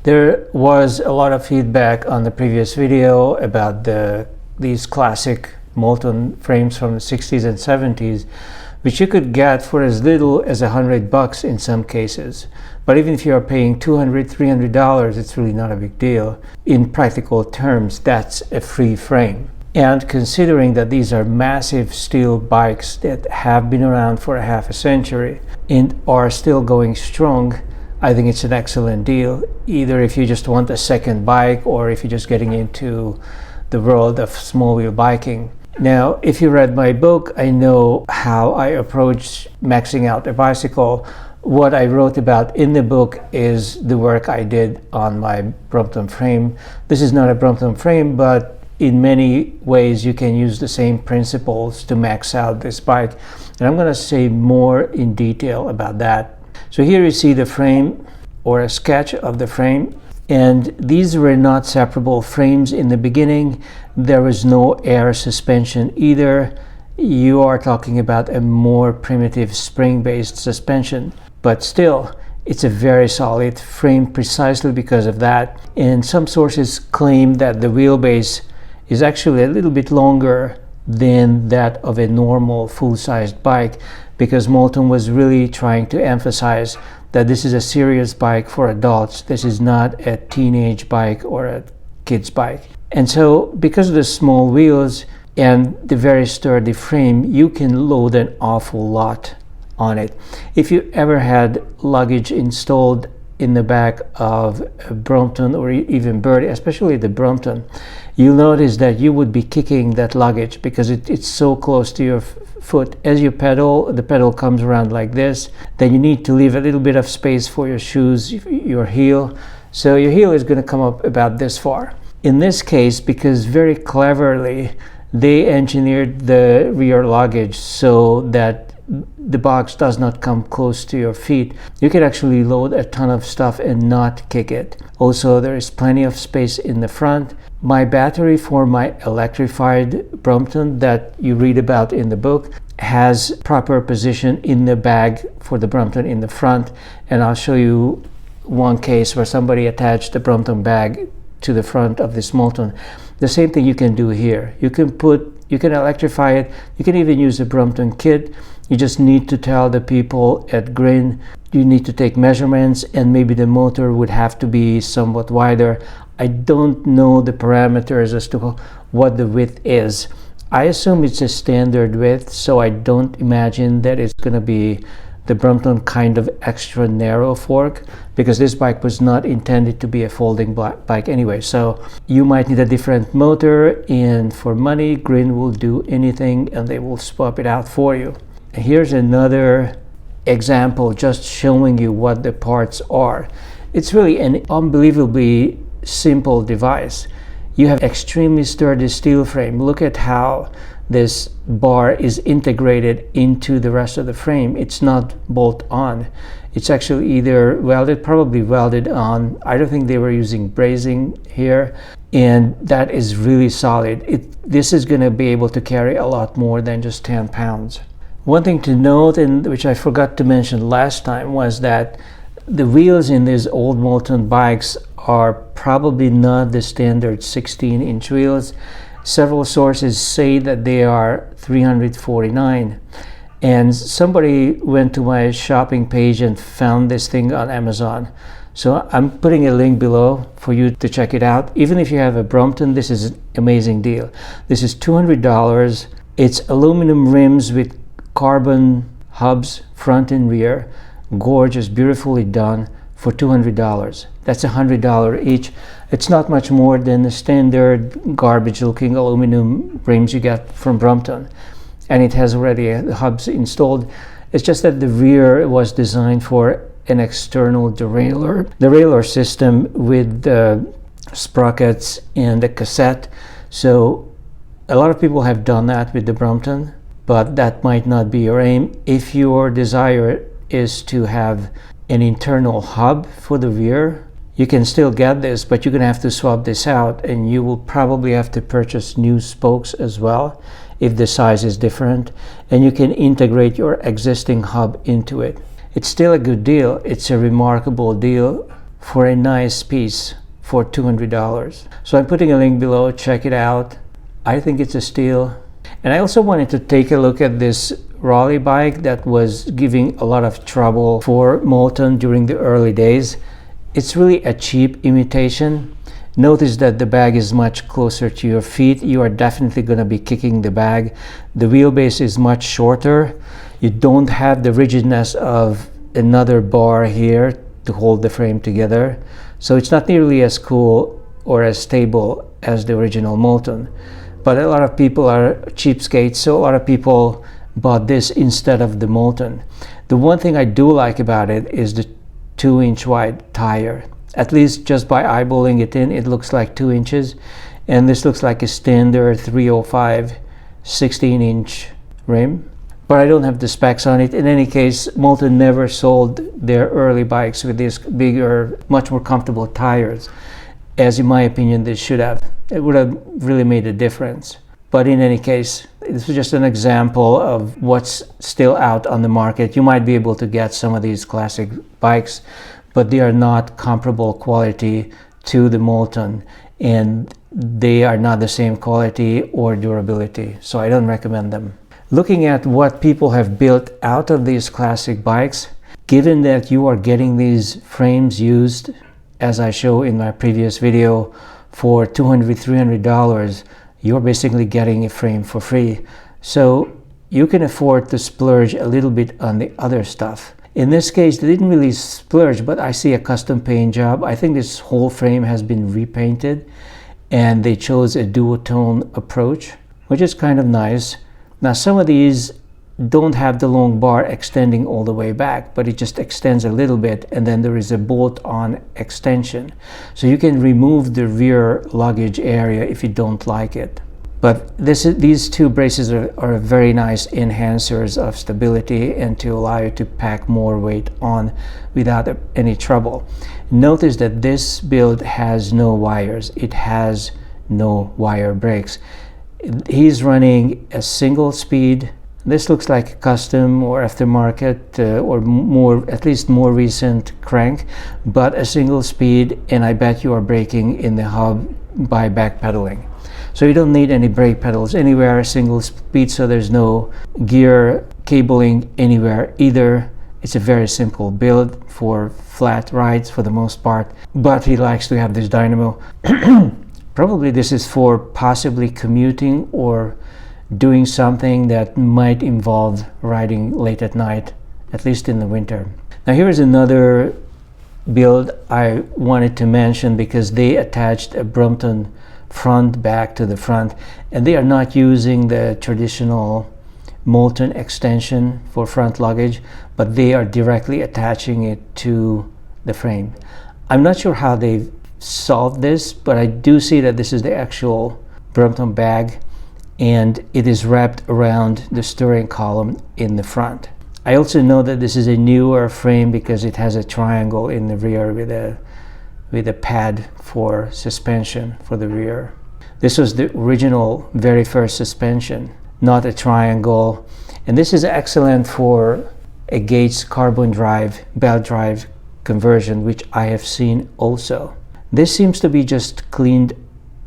There was a lot of feedback on the previous video about these classic Moulton frames from the 60s and 70s, which you could get for as little as $100 in some cases. But even if you are paying $200, $300, it's really not a big deal. In practical terms, that's a free frame. And considering that these are massive steel bikes that have been around for a half a century and are still going strong, I think it's an excellent deal, either if you just want a second bike or if you're just getting into the world of small wheel biking. Now, if you read my book, I know how I approach maxing out a bicycle. What I wrote about in the book is the work I did on my Brompton frame. This is not a Brompton frame, but in many ways you can use the same principles to max out this bike. And I'm going to say more in detail about that. So here you see the frame, or a sketch of the frame, and these were not separable frames in the beginning. There was no air suspension either. You are talking about a more primitive spring-based suspension, but still it's a very solid frame precisely because of that. And some sources claim that the wheelbase is actually a little bit longer than that of a normal full-sized bike, because Moulton was really trying to emphasize that this is a serious bike for adults. This is not a teenage bike or a kid's bike. And so because of the small wheels and the very sturdy frame, you can load an awful lot on it. If you ever had luggage installed in the back of a Brompton or even Birdie, especially the Brompton, you'll notice that you would be kicking that luggage because it's so close to your foot. As you pedal, the pedal comes around like this. Then you need to leave a little bit of space for your shoes, your heel. So your heel is going to come up about this far. In this case, because very cleverly they engineered the rear luggage so that the box does not come close to your feet, you can actually load a ton of stuff and not kick it. Also, there is plenty of space in the front. My battery for my electrified Brompton that you read about in the book has proper position in the bag for the Brompton in the front, and I'll show you one case where somebody attached the Brompton bag to the front of this Moulton. The same thing you can do here. You can electrify it. You can even use a Brompton kit. You just need to tell the people at Grin, you need to take measurements, and maybe the motor would have to be somewhat wider. I don't know the parameters as to what the width is. I assume it's a standard width, so I don't imagine that it's going to be the Brompton kind of extra narrow fork, because this bike was not intended to be a folding bike anyway. So you might need a different motor, and for money, Grin will do anything and they will swap it out for you. Here's another example just showing you what the parts are. It's really an unbelievably simple device. You have extremely sturdy steel frame. Look at how this bar is integrated into the rest of the frame. It's not bolt on. It's actually either welded, probably welded on. I don't think they were using brazing here, and that is really solid. This is going to be able to carry a lot more than just 10 pounds. One thing to note, and which I forgot to mention last time, was that the wheels in these old Moulton bikes are probably not the standard 16-inch wheels. Several sources say that they are 349. And somebody went to my shopping page and found this thing on Amazon. So I'm putting a link below for you to check it out. Even if you have a Brompton, this is an amazing deal. This is $200. It's aluminum rims with carbon hubs, front and rear. Gorgeous, beautifully done for $200. That's $100 each. It's not much more than the standard garbage looking aluminum rims you get from Brompton. And it has already the hubs installed. It's just that the rear was designed for an external derailleur. The derailleur system with the sprockets and the cassette. So a lot of people have done that with the Brompton, but that might not be your aim. If your desire is to have an internal hub for the rear, you can still get this, but you're going to have to swap this out, and you will probably have to purchase new spokes as well if the size is different, and you can integrate your existing hub into it. It's still a good deal. It's a remarkable deal for a nice piece for $200. So I'm putting a link below, check it out. I think it's a steal. And I also wanted to take a look at this Raleigh bike that was giving a lot of trouble for Moulton during the early days. It's really a cheap imitation. Notice that the bag is much closer to your feet. You are definitely going to be kicking the bag. The wheelbase is much shorter. You don't have the rigidness of another bar here to hold the frame together. So it's not nearly as cool or as stable as the original Moulton. But a lot of people are cheapskates, so a lot of people bought this instead of the Moulton. The one thing I do like about it is the 2-inch wide tire. At least just by eyeballing it in, it looks like 2 inches. And this looks like a standard 305 16-inch rim. But I don't have the specs on it. In any case, Moulton never sold their early bikes with these bigger, much more comfortable tires, as in my opinion they should have. It would have really made a difference. But in any case, this is just an example of what's still out on the market. You might be able to get some of these classic bikes, but they are not comparable quality to the Moulton, and they are not the same quality or durability, so I don't recommend them. Looking at what people have built out of these classic bikes, given that you are getting these frames used, as I show in my previous video, for $200, $300, you're basically getting a frame for free. So you can afford to splurge a little bit on the other stuff. In this case, they didn't really splurge, but I see a custom paint job. I think this whole frame has been repainted, and they chose a duotone approach, which is kind of nice. Now, some of these don't have the long bar extending all the way back, but it just extends a little bit, and then there is a bolt-on extension. So you can remove the rear luggage area if you don't like it. But these two braces are very nice enhancers of stability and to allow you to pack more weight on without any trouble. Notice that this build has no wires. It has no wire brakes. He's running a single speed. This looks like a custom or aftermarket or more, at least more recent crank, but a single speed, and I bet you are braking in the hub by backpedaling. So you don't need any brake pedals anywhere, a single speed, so there's no gear cabling anywhere either. It's a very simple build for flat rides for the most part, but he likes to have this dynamo. Probably this is for possibly commuting or doing something that might involve riding late at night, at least in the winter. Now here is another build I wanted to mention because they attached a Brompton front back to the front, and they are not using the traditional Moulton extension for front luggage, but they are directly attaching it to the frame. I'm not sure how they've solved this, but I do see that this is the actual Brompton bag, and it is wrapped around the steering column in the front. I also know that this is a newer frame because it has a triangle in the rear with a pad for suspension for the rear. This was the original very first suspension, not a triangle. And this is excellent for a Gates carbon drive, belt drive conversion, which I have seen also. This seems to be just cleaned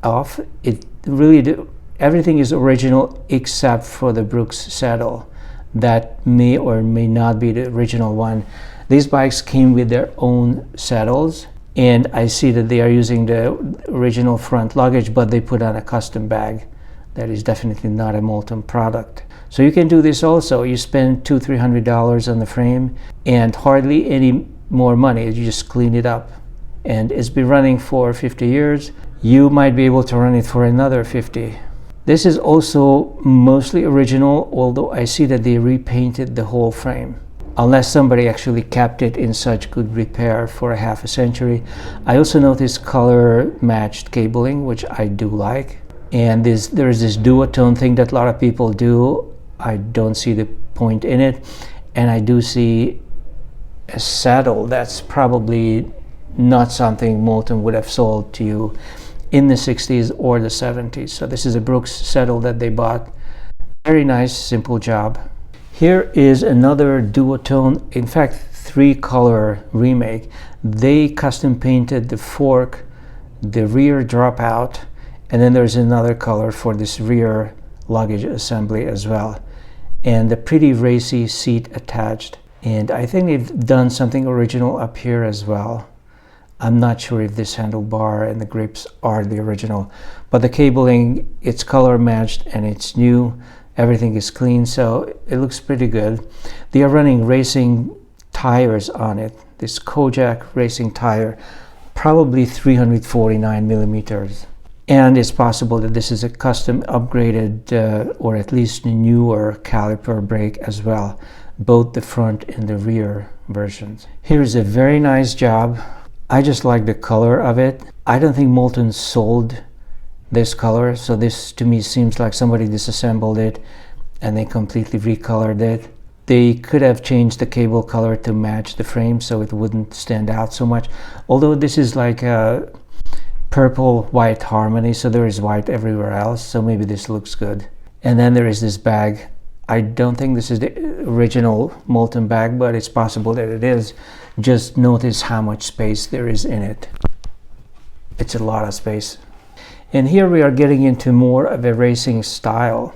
off. It really, everything is original except for the Brooks saddle. That may or may not be the original one. These bikes came with their own saddles, and I see that they are using the original front luggage, but they put on a custom bag. That is definitely not a Moulton product. So you can do this also. You spend $200-300 on the frame and hardly any more money. You just clean it up. And it's been running for 50 years. You might be able to run it for another 50. This is also mostly original, although I see that they repainted the whole frame, unless somebody actually kept it in such good repair for a half a century. I also noticed color matched cabling, which I do like. And there is this duotone thing that a lot of people do. I don't see the point in it. And I do see a saddle that's probably not something Moulton would have sold to you in the 60s or the 70s. So this is a Brooks saddle that they bought. Very nice, simple job. Here is another duotone, in fact 3-color remake. They custom painted the fork, the rear dropout, and then there's another color for this rear luggage assembly as well. And the pretty racy seat attached. And I think they've done something original up here as well. I'm not sure if this handlebar and the grips are the original, but the cabling, it's color matched and it's new. Everything is clean, so it looks pretty good. They are running racing tires on it. This Kojak racing tire, probably 349 millimeters. And it's possible that this is a custom upgraded or at least newer caliper brake as well, both the front and the rear versions. Here's a very nice job. I just like the color of it. I don't think Moulton sold this color, so this to me seems like somebody disassembled it and they completely recolored it. They could have changed the cable color to match the frame so it wouldn't stand out so much. Although this is like a purple white harmony, so there is white everywhere else, so maybe this looks good. And then there is this bag. I don't think this is the original Moulton bag, but it's possible that it is. Just notice how much space there is in it. It's a lot of space. And here we are getting into more of a racing style.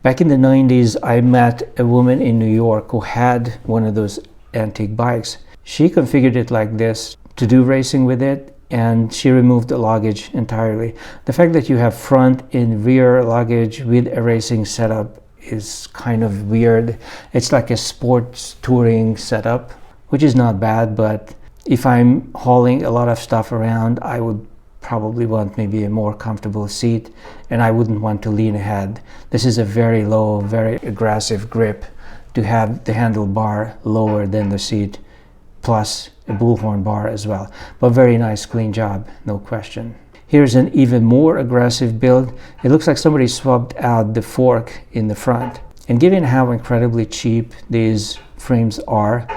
Back in the 90s, I met a woman in New York who had one of those antique bikes. She configured it like this to do racing with it, and she removed the luggage entirely. The fact that you have front and rear luggage with a racing setup is kind of weird. It's like a sports touring setup, which is not bad, but if I'm hauling a lot of stuff around, I would probably want maybe a more comfortable seat, and I wouldn't want to lean ahead. This is a very low, very aggressive grip to have the handlebar lower than the seat, plus a bullhorn bar as well. But very nice, clean job, no question. Here's an even more aggressive build. It looks like somebody swapped out the fork in the front. And given how incredibly cheap these frames are,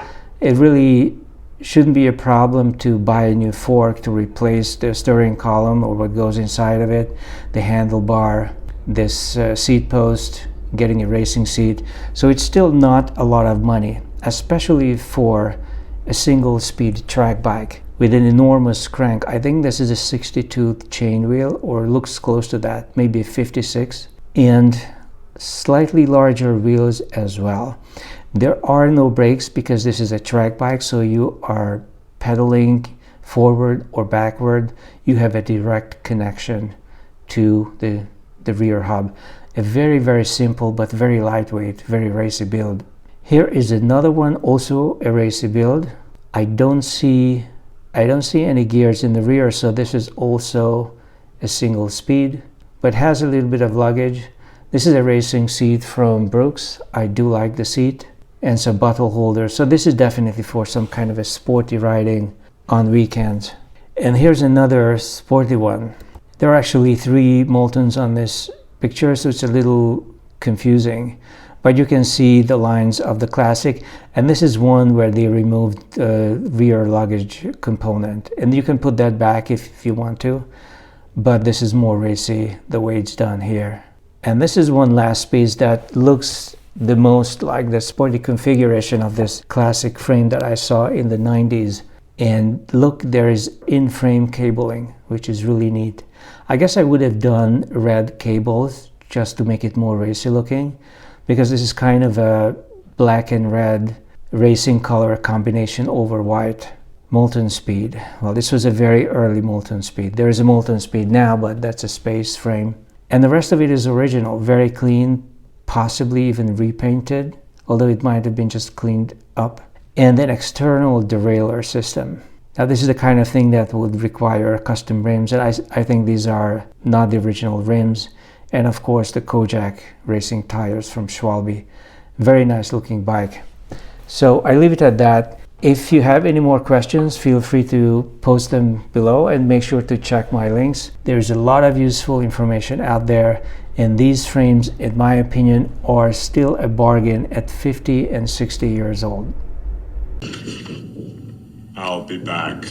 it really shouldn't be a problem to buy a new fork to replace the steering column or what goes inside of it, the handlebar, this seat post, getting a racing seat. So it's still not a lot of money, especially for a single speed track bike with an enormous crank. I think this is a 62 chain wheel, or looks close to that, maybe 56, and slightly larger wheels as well. There are no brakes because this is a track bike, so you are pedaling forward or backward. You have a direct connection to the rear hub. A very, very simple but very lightweight, very racy build. Here is another one, also a racy build. I don't see any gears in the rear, so this is also a single speed, but has a little bit of luggage. This is a racing seat from Brooks. I do like the seat, and some bottle holders. So this is definitely for some kind of a sporty riding on weekends. And here's another sporty one. There are actually 3 Moultons on this picture, so it's a little confusing. But you can see the lines of the classic, and this is one where they removed the rear luggage component, and you can put that back if you want to, but this is more racy the way it's done here. And this is one last piece that looks the most like the sporty configuration of this classic frame that I saw in the 90s. And look, there is in-frame cabling, which is really neat. I guess I would have done red cables just to make it more racy looking, because this is kind of a black and red racing color combination over white. Moulton Speed. Well, this was a very early Moulton Speed. There is a Moulton Speed now, but that's a space frame. And the rest of it is original, very clean, possibly even repainted, although it might have been just cleaned up. And an external derailleur system. Now this is the kind of thing that would require custom rims, and I think these are not the original rims. And of course the Kojak racing tires from Schwalbe. Very nice looking bike. So I leave it at that. If you have any more questions, feel free to post them below, and make sure to check my links. There's a lot of useful information out there, and these frames, in my opinion, are still a bargain at 50 and 60 years old. I'll be back.